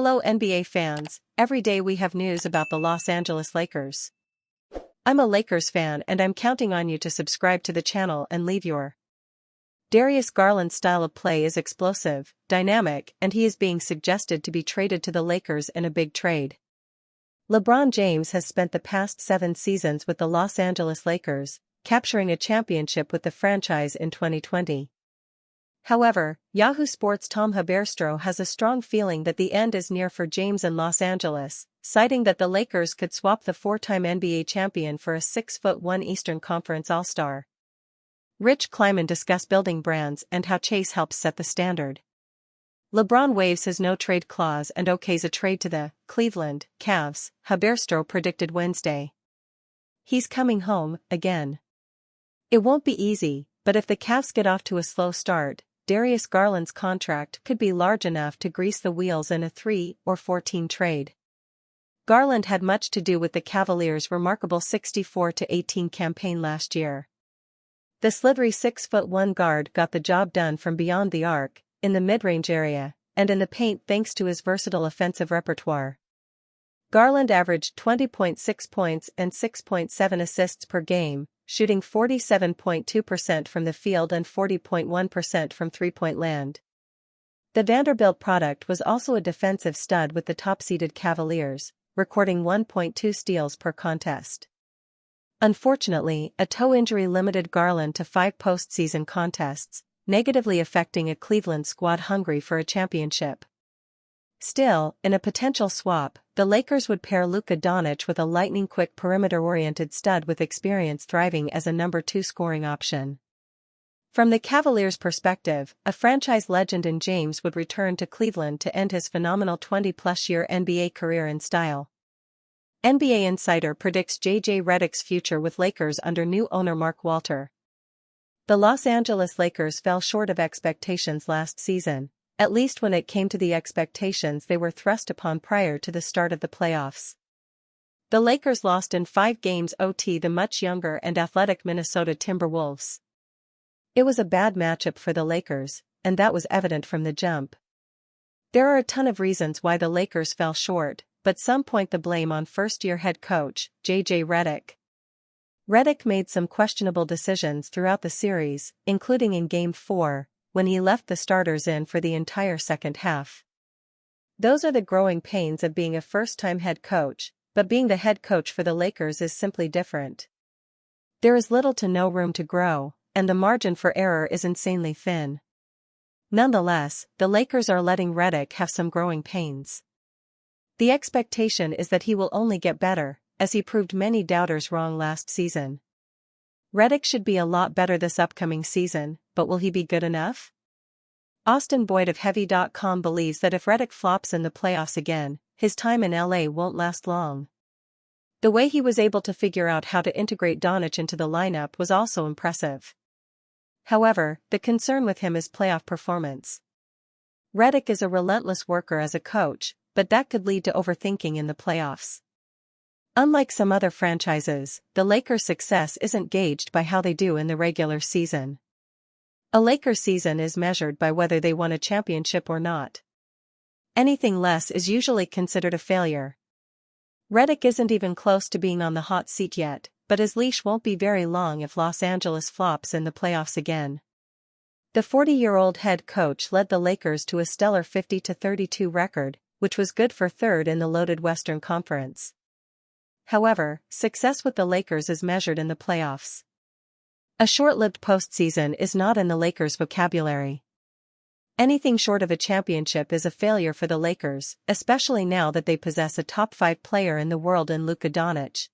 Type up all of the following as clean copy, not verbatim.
Hello NBA fans, every day we have news about the Los Angeles Lakers. I'm a Lakers fan and I'm counting on you to subscribe to the channel and leave your. Darius Garland's style of play is explosive, dynamic, and he is being suggested to be traded to the Lakers in a big trade. LeBron James has spent the past 7 seasons with the Los Angeles Lakers, capturing a championship with the franchise in 2020. However, Yahoo Sports' Tom Haberstroh has a strong feeling that the end is near for James in Los Angeles, citing that the Lakers could swap the 4-time NBA champion for a 6'1" Eastern Conference All-Star. Rich Kleiman discussed building brands and how Chase helps set the standard. LeBron waives his no-trade clause and okays a trade to the Cleveland Cavs, Haberstroh predicted Wednesday. He's coming home, again. It won't be easy, but if the Cavs get off to a slow start, Darius Garland's contract could be large enough to grease the wheels in a 3 or 4-team trade. Garland had much to do with the Cavaliers' remarkable 64-18 campaign last year. The slithery 6'1" guard got the job done from beyond the arc, in the mid-range area, and in the paint thanks to his versatile offensive repertoire. Garland averaged 20.6 points and 6.7 assists per game, shooting 47.2% from the field and 40.1% from three-point land. The Vanderbilt product was also a defensive stud with the top-seeded Cavaliers, recording 1.2 steals per contest. Unfortunately, a toe injury limited Garland to 5 postseason contests, negatively affecting a Cleveland squad hungry for a championship. Still, in a potential swap, the Lakers would pair Luka Doncic with a lightning-quick perimeter-oriented stud with experience thriving as a number 2 scoring option. From the Cavaliers' perspective, a franchise legend in James would return to Cleveland to end his phenomenal 20-plus-year NBA career in style. NBA Insider predicts J.J. Redick's future with Lakers under new owner Mark Walter. The Los Angeles Lakers fell short of expectations last season, at least when it came to the expectations they were thrust upon prior to the start of the playoffs. The Lakers lost in 5 games to the much younger and athletic Minnesota Timberwolves. It was a bad matchup for the Lakers, and that was evident from the jump. There are a ton of reasons why the Lakers fell short, but some point the blame on first-year head coach, J.J. Redick. Redick made some questionable decisions throughout the series, including in Game 4, when he left the starters in for the entire second half. Those are the growing pains of being a first-time head coach, but being the head coach for the Lakers is simply different. There is little to no room to grow, and the margin for error is insanely thin. Nonetheless, the Lakers are letting Redick have some growing pains. The expectation is that he will only get better, as he proved many doubters wrong last season. Redick should be a lot better this upcoming season, but will he be good enough? Austin Boyd of Heavy.com believes that if Redick flops in the playoffs again, his time in LA won't last long. The way he was able to figure out how to integrate Doncic into the lineup was also impressive. However, the concern with him is playoff performance. Redick is a relentless worker as a coach, but that could lead to overthinking in the playoffs. Unlike some other franchises, the Lakers' success isn't gauged by how they do in the regular season. A Lakers season is measured by whether they won a championship or not. Anything less is usually considered a failure. Redick isn't even close to being on the hot seat yet, but his leash won't be very long if Los Angeles flops in the playoffs again. The 40-year-old head coach led the Lakers to a stellar 50-32 record, which was good for third in the loaded Western Conference. However, success with the Lakers is measured in the playoffs. A short-lived postseason is not in the Lakers' vocabulary. Anything short of a championship is a failure for the Lakers, especially now that they possess a top-5 player in the world in Luka Doncic.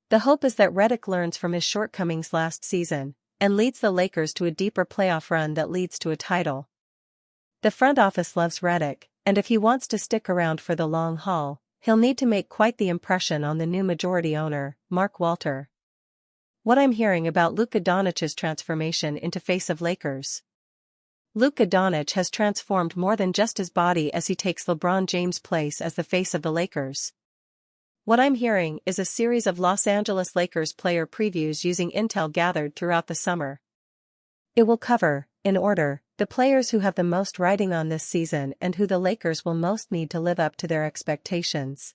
The hope is that Redick learns from his shortcomings last season, and leads the Lakers to a deeper playoff run that leads to a title. The front office loves Redick, and if he wants to stick around for the long haul, he'll need to make quite the impression on the new majority owner, Mark Walter. What I'm hearing about Luka Doncic's transformation into face of Lakers. Luka Doncic has transformed more than just his body as he takes LeBron James' place as the face of the Lakers. What I'm hearing is a series of Los Angeles Lakers player previews using intel gathered throughout the summer. It will cover, in order, the players who have the most riding on this season and who the Lakers will most need to live up to their expectations.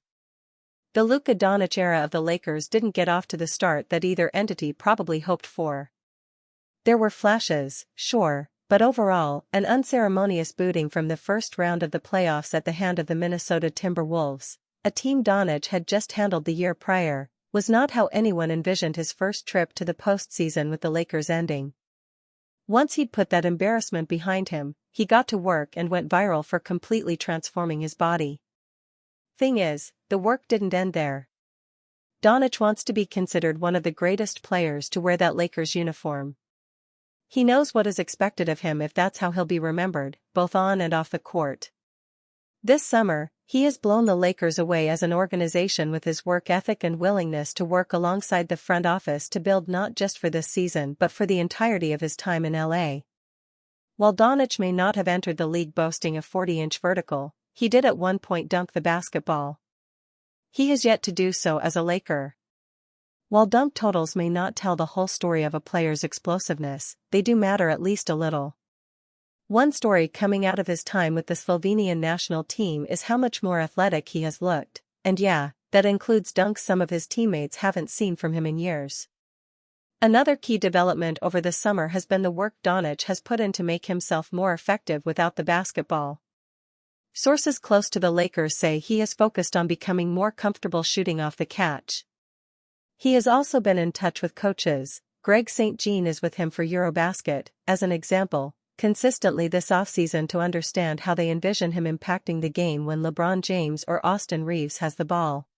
The Luka Doncic era of the Lakers didn't get off to the start that either entity probably hoped for. There were flashes, sure, but overall, an unceremonious booting from the first round of the playoffs at the hand of the Minnesota Timberwolves, a team Doncic had just handled the year prior, was not how anyone envisioned his first trip to the postseason with the Lakers ending. Once he'd put that embarrassment behind him, he got to work and went viral for completely transforming his body. Thing is, the work didn't end there. Doncic wants to be considered one of the greatest players to wear that Lakers uniform. He knows what is expected of him if that's how he'll be remembered, both on and off the court. This summer, he has blown the Lakers away as an organization with his work ethic and willingness to work alongside the front office to build not just for this season but for the entirety of his time in LA. While Doncic may not have entered the league boasting a 40-inch vertical, he did at one point dunk the basketball. He has yet to do so as a Laker. While dunk totals may not tell the whole story of a player's explosiveness, they do matter at least a little. One story coming out of his time with the Slovenian national team is how much more athletic he has looked, and yeah, that includes dunks some of his teammates haven't seen from him in years. Another key development over the summer has been the work Doncic has put in to make himself more effective without the basketball. Sources close to the Lakers say he has focused on becoming more comfortable shooting off the catch. He has also been in touch with coaches. Greg St. Jean is with him for Eurobasket, as an example, consistently this offseason to understand how they envision him impacting the game when LeBron James or Austin Reeves has the ball.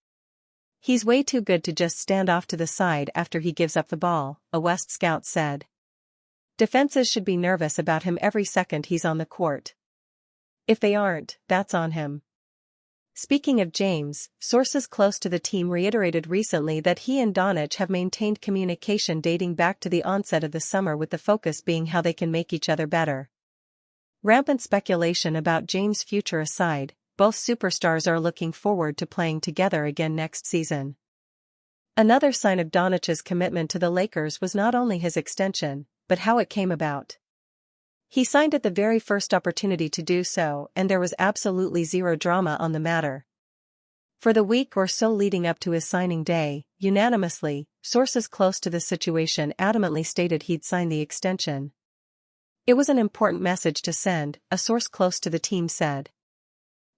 He's way too good to just stand off to the side after he gives up the ball, a West scout said. Defenses should be nervous about him every second he's on the court. If they aren't, that's on him. Speaking of James, sources close to the team reiterated recently that he and Doncic have maintained communication dating back to the onset of the summer, with the focus being how they can make each other better. Rampant speculation about James' future aside, both superstars are looking forward to playing together again next season. Another sign of Doncic's commitment to the Lakers was not only his extension, but how it came about. He signed at the very first opportunity to do so, and there was absolutely zero drama on the matter. For the week or so leading up to his signing day, unanimously, sources close to the situation adamantly stated he'd sign the extension. It was an important message to send, a source close to the team said.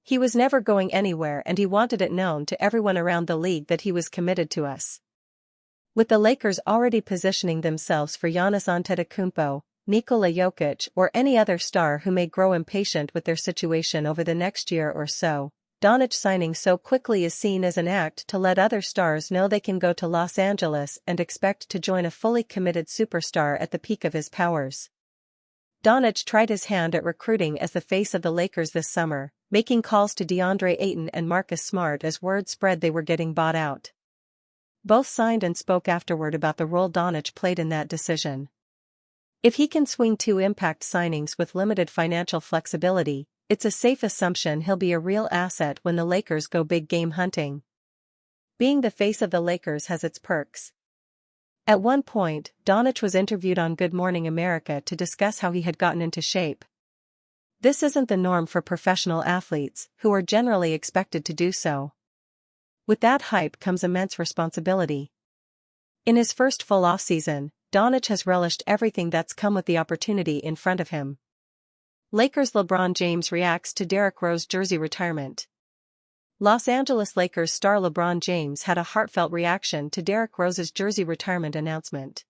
He was never going anywhere and he wanted it known to everyone around the league that he was committed to us. With the Lakers already positioning themselves for Giannis Antetokounmpo, Nikola Jokic or any other star who may grow impatient with their situation over the next year or so, Doncic signing so quickly is seen as an act to let other stars know they can go to Los Angeles and expect to join a fully committed superstar at the peak of his powers. Doncic tried his hand at recruiting as the face of the Lakers this summer, making calls to DeAndre Ayton and Marcus Smart as word spread they were getting bought out. Both signed and spoke afterward about the role Doncic played in that decision. If he can swing two impact signings with limited financial flexibility, it's a safe assumption he'll be a real asset when the Lakers go big game hunting. Being the face of the Lakers has its perks. At one point, Doncic was interviewed on Good Morning America to discuss how he had gotten into shape. This isn't the norm for professional athletes, who are generally expected to do so. With that hype comes immense responsibility. In his first full off-season, Doncic has relished everything that's come with the opportunity in front of him. Lakers LeBron James reacts to Derrick Rose jersey retirement. Los Angeles Lakers star LeBron James had a heartfelt reaction to Derrick Rose's jersey retirement announcement.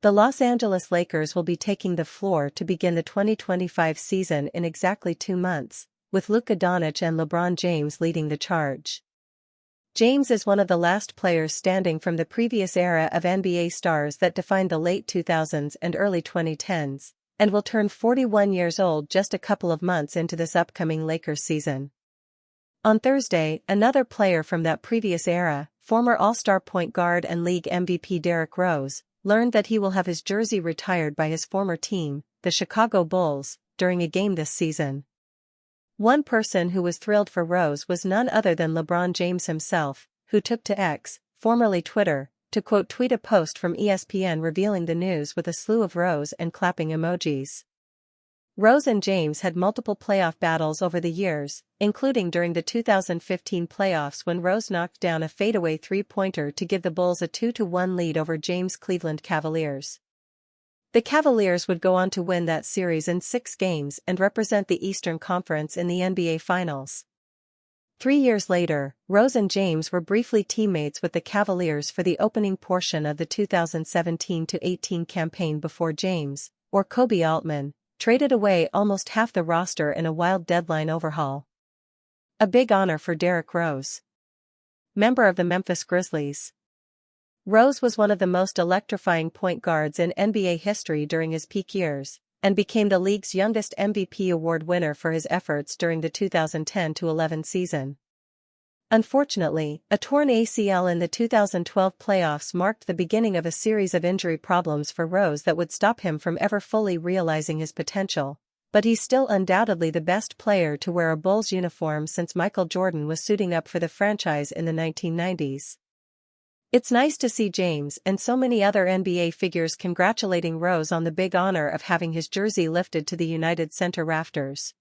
The Los Angeles Lakers will be taking the floor to begin the 2025 season in exactly 2 months, with Luka Doncic and LeBron James leading the charge. James is one of the last players standing from the previous era of NBA stars that defined the late 2000s and early 2010s, and will turn 41 years old just a couple of months into this upcoming Lakers season. On Thursday, another player from that previous era, former All-Star point guard and league MVP Derrick Rose, learned that he will have his jersey retired by his former team, the Chicago Bulls, during a game this season. One person who was thrilled for Rose was none other than LeBron James himself, who took to X, formerly Twitter, to tweet a post from ESPN revealing the news with a slew of rose and clapping emojis. Rose and James had multiple playoff battles over the years, including during the 2015 playoffs when Rose knocked down a fadeaway three-pointer to give the Bulls a 2-1 lead over James' Cleveland Cavaliers. The Cavaliers would go on to win that series in 6 games and represent the Eastern Conference in the NBA Finals. 3 years later, Rose and James were briefly teammates with the Cavaliers for the opening portion of the 2017-18 campaign before James, or Koby Altman, traded away almost half the roster in a wild deadline overhaul. A big honor for Derrick Rose. Member of the Memphis Grizzlies. Rose was one of the most electrifying point guards in NBA history during his peak years, and became the league's youngest MVP award winner for his efforts during the 2010-11 season. Unfortunately, a torn ACL in the 2012 playoffs marked the beginning of a series of injury problems for Rose that would stop him from ever fully realizing his potential, but he's still undoubtedly the best player to wear a Bulls uniform since Michael Jordan was suiting up for the franchise in the 1990s. It's nice to see James and so many other NBA figures congratulating Rose on the big honor of having his jersey lifted to the United Center rafters.